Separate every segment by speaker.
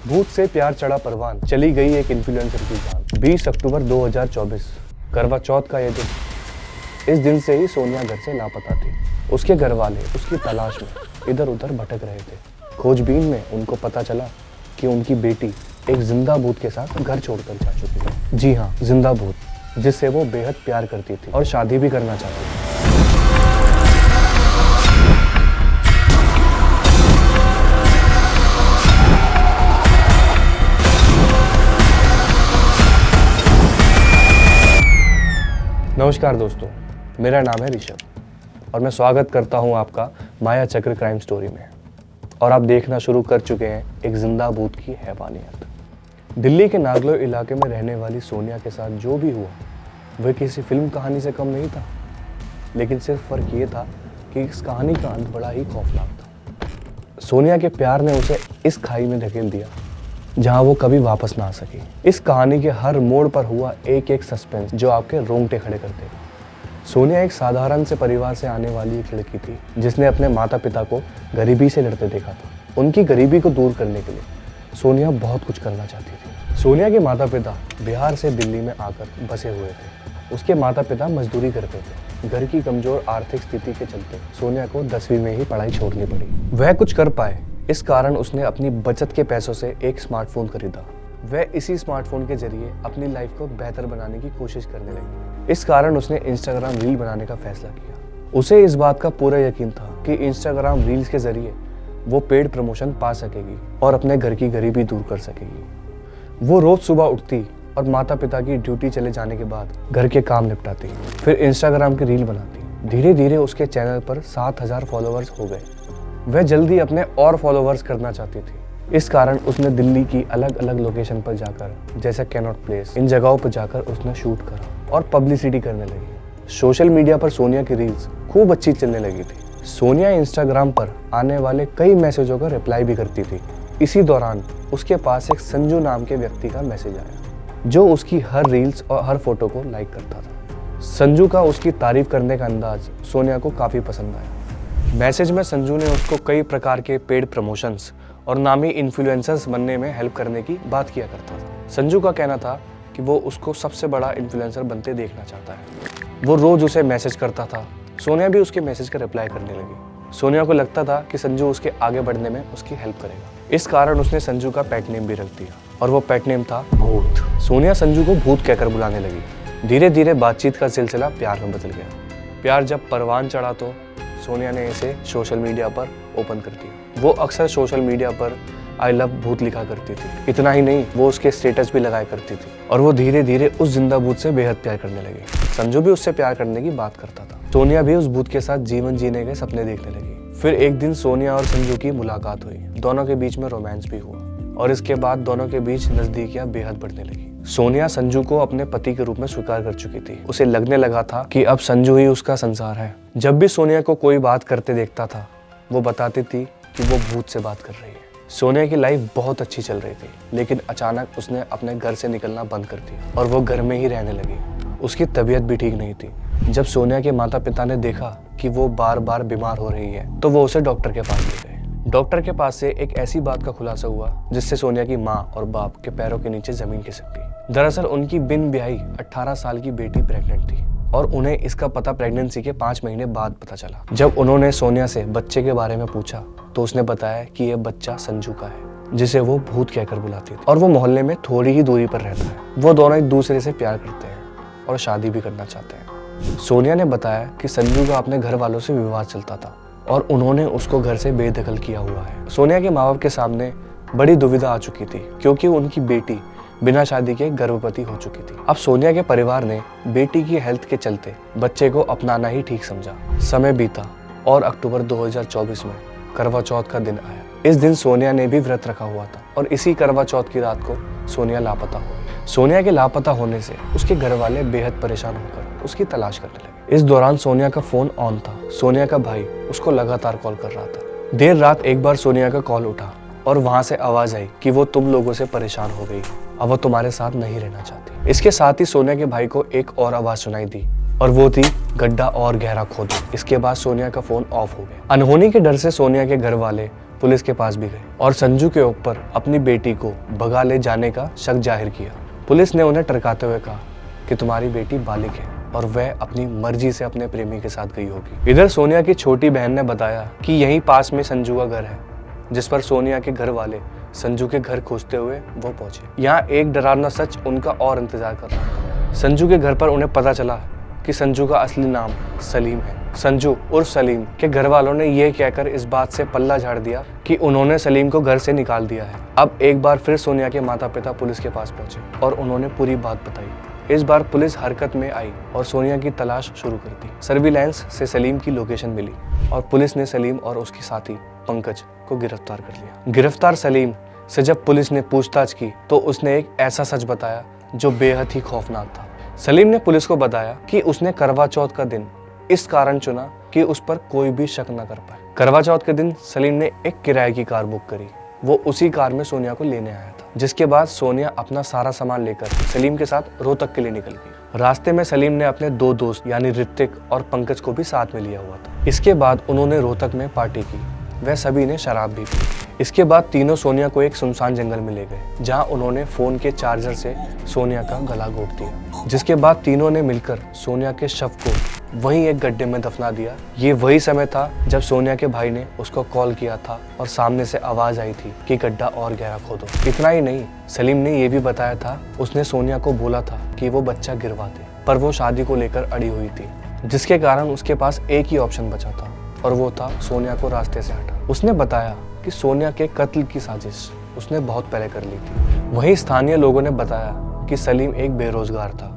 Speaker 1: भूत से प्यार चढ़ा परवान, चली गई एक इन्फ्लुएंसर की जान। 20 अक्टूबर 2024 करवा चौथ का ये दिन। इस दिन से ही सोनिया घर से लापता थी। उसके घर वाले उसकी तलाश में इधर उधर भटक रहे थे। खोजबीन में उनको पता चला कि उनकी बेटी एक जिंदा भूत के साथ घर छोड़कर जा चुकी है। जी हाँ, जिंदा भूत, जिससे वो बेहद प्यार करती थी और शादी भी करना चाहती थी। नमस्कार दोस्तों, मेरा नाम है ऋषभ और मैं स्वागत करता हूं आपका माया चक्र क्राइम स्टोरी में। और आप देखना शुरू कर चुके हैं एक जिंदा भूत की हैवानियत। दिल्ली के नागलो इलाके में रहने वाली सोनिया के साथ जो भी हुआ वह किसी फिल्म कहानी से कम नहीं था, लेकिन सिर्फ फर्क ये था कि इस कहानी का अंत बड़ा ही खौफनाक था। सोनिया के प्यार ने उसे इस खाई में धकेल दिया जहां वो कभी वापस ना आ सकी। इस कहानी के हर मोड़ पर हुआ एक एक सस्पेंस जो आपके रोंगटे खड़े कर देगा। सोनिया एक साधारण से परिवार से आने वाली एक लड़की थी जिसने अपने माता पिता को गरीबी से लड़ते देखा था। उनकी गरीबी को दूर करने के लिए सोनिया बहुत कुछ करना चाहती थी। सोनिया के माता पिता बिहार से दिल्ली में आकर बसे हुए थे। उसके माता पिता मजदूरी करते थे। घर की कमजोर आर्थिक स्थिति के चलते सोनिया को 10वीं में ही पढ़ाई छोड़नी पड़ी। वह कुछ कर पाए, इस कारण उसने अपनी बचत के पैसों से एक स्मार्टफोन खरीदा। वह इसी स्मार्टफोन के जरिए अपनी लाइफ को बेहतर बनाने की कोशिश करने लगी। इस कारण उसने इंस्टाग्राम रील बनाने का फैसला किया। उसे इस बात का पूरा यकीन था कि इंस्टाग्राम रील्स के जरिए वो पेड प्रमोशन पा सकेगी और अपने घर की गरीबी दूर कर सकेगी। वो रोज सुबह उठती और माता पिता की ड्यूटी चले जाने के बाद घर के काम निपटाती, फिर इंस्टाग्राम की रील बनाती। धीरे धीरे उसके चैनल पर 7,000 फॉलोअर्स हो गए। वह जल्दी अपने और फॉलोअर्स करना चाहती थी। इस कारण उसने दिल्ली की अलग अलग लोकेशन पर जाकर, जैसे कैनॉट प्लेस, इन जगहों पर जाकर उसने शूट करा और पब्लिसिटी करने लगी। सोशल मीडिया पर सोनिया की रील्स खूब अच्छी चलने लगी थी। सोनिया इंस्टाग्राम पर आने वाले कई मैसेजों का रिप्लाई भी करती थी। इसी दौरान उसके पास एक संजू नाम के व्यक्ति का मैसेज आया जो उसकी हर रील्स और हर फोटो को लाइक करता था। संजू का उसकी तारीफ करने का अंदाज सोनिया को काफी पसंद आया। मैसेज में संजू ने उसको कई प्रकार के पेड प्रमोशंस और नामी इन्फ्लुएंसर्स बनने में हेल्प करने की बात किया करता था। संजू का कहना था कि वो उसको सबसे बड़ा इन्फ्लुएंसर बनते देखना चाहता है। वो रोज उसे मैसेज करता था। सोनिया भी उसके मैसेज का रिप्लाई करने लगी। सोनिया को लगता था कि संजू उसके आगे बढ़ने में उसकी हेल्प करेगा। इस कारण उसने संजू का पेट नेम भी रख दिया और वो पेट नेम था भूत। सोनिया संजू को भूत कहकर बुलाने लगी। धीरे धीरे बातचीत का सिलसिला प्यार में बदल गया। प्यार जब परवान चढ़ा तो सोनिया ने इसे सोशल मीडिया पर ओपन कर दिया। वो अक्सर सोशल मीडिया पर आई लव भूत लिखा करती थी। इतना ही नहीं, वो उसके स्टेटस भी लगाया करती थी और वो धीरे धीरे उस जिंदा भूत से बेहद प्यार करने लगी। संजू भी उससे प्यार करने की बात करता था। सोनिया भी उस भूत के साथ जीवन जीने के सपने देखने लगी। फिर एक दिन सोनिया और संजू की मुलाकात हुई। दोनों के बीच में रोमांस भी हुआ और इसके बाद दोनों के बीच नजदीकियां बेहद बढ़ने लगी। सोनिया संजू को अपने पति के रूप में स्वीकार कर चुकी थी। उसे लगने लगा था कि अब संजू ही उसका संसार है। जब भी सोनिया को कोई बात करते देखता था वो बताती थी कि वो भूत से बात कर रही है। सोनिया की लाइफ बहुत अच्छी चल रही थी, लेकिन अचानक उसने अपने घर से निकलना बंद कर दिया और वो घर में ही रहने लगी। उसकी तबीयत भी ठीक नहीं थी। जब सोनिया के माता पिता ने देखा कि वो बार बार बीमार हो रही है तो वो उसे डॉक्टर के पास ले गए। डॉक्टर के पास से एक ऐसी बात का खुलासा हुआ जिससे सोनिया की माँ और बाप के पैरों के नीचे जमीन खिसक गई। दरअसल उनकी बिन ब्याही 18 साल की बेटी प्रेग्नेंट थी और उन्हें इसका पता प्रेगनेंसी के 5 महीने बाद पता चला। जब उन्होंने सोनिया से बच्चे के बारे में पूछा तो उसने बताया कि यह बच्चा संजू का है, जिसे वो भूत कहकर बुलाती थी और वो मोहल्ले में थोड़ी ही दूरी पर रहता है। वो दोनों एक दूसरे से प्यार करते हैं और शादी भी करना चाहते हैं। सोनिया ने बताया कि संजू का अपने घर वालों से विवाद चलता था और उन्होंने उसको घर से बेदखल किया हुआ है। सोनिया के माँ बाप के सामने बड़ी दुविधा आ चुकी थी क्योंकि उनकी बेटी बिना शादी के गर्भवती हो चुकी थी। अब सोनिया के परिवार ने बेटी की हेल्थ के चलते बच्चे को अपनाना ही ठीक समझा। समय बीता और अक्टूबर 2024 में करवा चौथ का दिन आया। इस दिन सोनिया ने भी व्रत रखा हुआ था और इसी करवा चौथ की रात को सोनिया लापता हो गई। सोनिया के लापता होने से उसके घर वाले बेहद परेशान होकर उसकी तलाश करने लगे। इस दौरान सोनिया का फोन ऑन था। सोनिया का भाई उसको लगातार कॉल कर रहा था। देर रात एक बार सोनिया का कॉल उठा और वहां से आवाज आई कि वो तुम लोगों से परेशान हो गई, अब वो तुम्हारे साथ नहीं रहना चाहती। इसके साथ ही सोनिया के भाई को एक और आवाज सुनाई दी और वो थी गड्ढा और गहरा खोदो। इसके बाद सोनिया का फोन ऑफ हो गया। अनहोनी के डर से सोनिया के घर वाले पुलिस के पास भी गए और संजू के ऊपर अपनी बेटी को भगा ले जाने का शक जाहिर किया। पुलिस ने उन्हें टरकाते हुए कहा कि तुम्हारी बेटी बालिग है और वह अपनी मर्जी से अपने प्रेमी के साथ गई होगी। इधर सोनिया की छोटी बहन ने बताया कि यहीं पास में संजू का घर है, जिस पर सोनिया के घर वाले संजू के घर खोजते हुए वो पहुंचे। यहाँ एक डरावना सच उनका और इंतजार कर रहा था। संजू के घर पर उन्हें पता चला कि संजू का असली नाम सलीम है। संजू उर्फ सलीम के घर वालों ने यह कहकर इस बात से पल्ला झाड़ दिया कि उन्होंने सलीम को घर से निकाल दिया है। अब एक बार फिर सोनिया के माता पिता पुलिस के पास पहुंचे और उन्होंने पूरी बात बताई। इस बार पुलिस हरकत में आई और सोनिया की तलाश शुरू कर दी। सर्विलांस से सलीम की लोकेशन मिली और पुलिस ने सलीम और उसके साथी पंकज को गिरफ्तार कर लिया। गिरफ्तार सलीम से जब पुलिस ने पूछताछ की तो उसने एक ऐसा सच बताया जो बेहद ही खौफनाक था। सलीम ने पुलिस को बताया कि उसने करवा चौथ का दिन इस कारण चुना कि उस पर कोई भी शक न कर पाए। करवा चौथ के दिन सलीम ने एक किराए की कार बुक करी। वो उसी कार में सोनिया को लेने आया था, जिसके बाद सोनिया अपना सारा सामान लेकर सलीम के साथ रोहतक के लिए निकल गई। रास्ते में सलीम ने अपने दो दोस्त यानी ऋतिक और पंकज को भी साथ में लिया हुआ था। इसके बाद उन्होंने रोहतक में पार्टी की। वह सभी ने शराब भी पी। इसके बाद तीनों सोनिया को एक सुनसान जंगल में ले गए, जहां उन्होंने फोन के चार्जर से सोनिया का गला घोट दिया। जिसके बाद तीनों ने मिलकर सोनिया के शव को वहीं एक गड्ढे में दफना दिया। ये वही समय था जब सोनिया के भाई ने उसको कॉल किया था और सामने से आवाज आई थी कि गड्ढा और गहरा खोदो। इतना ही नहीं, सलीम ने यह भी बताया था उसने सोनिया को बोला था कि वो बच्चा गिरवा दे, पर वो शादी को लेकर अड़ी हुई थी, जिसके कारण उसके पास एक ही ऑप्शन बचा था और वो था सोनिया को रास्ते से हटा। उसने बताया कि सोनिया के कत्ल की साजिश उसने बहुत पहले कर ली थी। वहीं स्थानीय लोगों ने बताया कि सलीम एक बेरोजगार था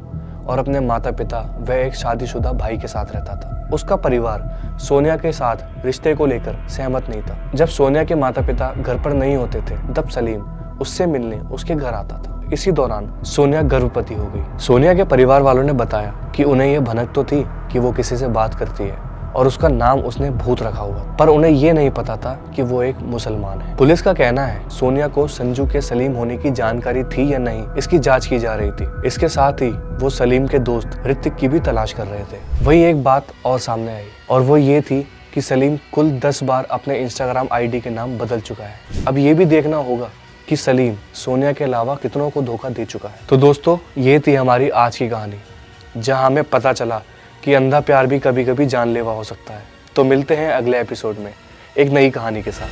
Speaker 1: और अपने माता पिता व एक शादीशुदा भाई के साथ रहता था। उसका परिवार सोनिया के साथ रिश्ते को लेकर सहमत नहीं था। जब सोनिया के माता पिता घर पर नहीं होते थे तब सलीम उससे मिलने उसके घर आता था। इसी दौरान सोनिया गर्भवती हो गई। सोनिया के परिवार वालों ने बताया कि उन्हें यह भनक तो थी कि वो किसी से बात करती है और उसका नाम उसने भूत रखा हुआ, पर उन्हें ये नहीं पता था कि वो एक मुसलमान है। पुलिस का कहना है सोनिया को संजू के सलीम होने की जानकारी थी या नहीं, इसकी जांच की जा रही थी। इसके साथ ही वो सलीम के दोस्त ऋतिक की भी तलाश कर रहे थे। वही एक बात और सामने आई और वो ये थी कि सलीम कुल 10 बार अपने इंस्टाग्राम आईडी के नाम बदल चुका है। अब ये भी देखना होगा कि सलीम सोनिया के अलावा कितनों को धोखा दे चुका है। तो दोस्तों, ये थी हमारी आज की कहानी, जहां हमें पता चला कि अंधा प्यार भी कभी कभी जानलेवा हो सकता है। तो मिलते हैं अगले एपिसोड में एक नई कहानी के साथ।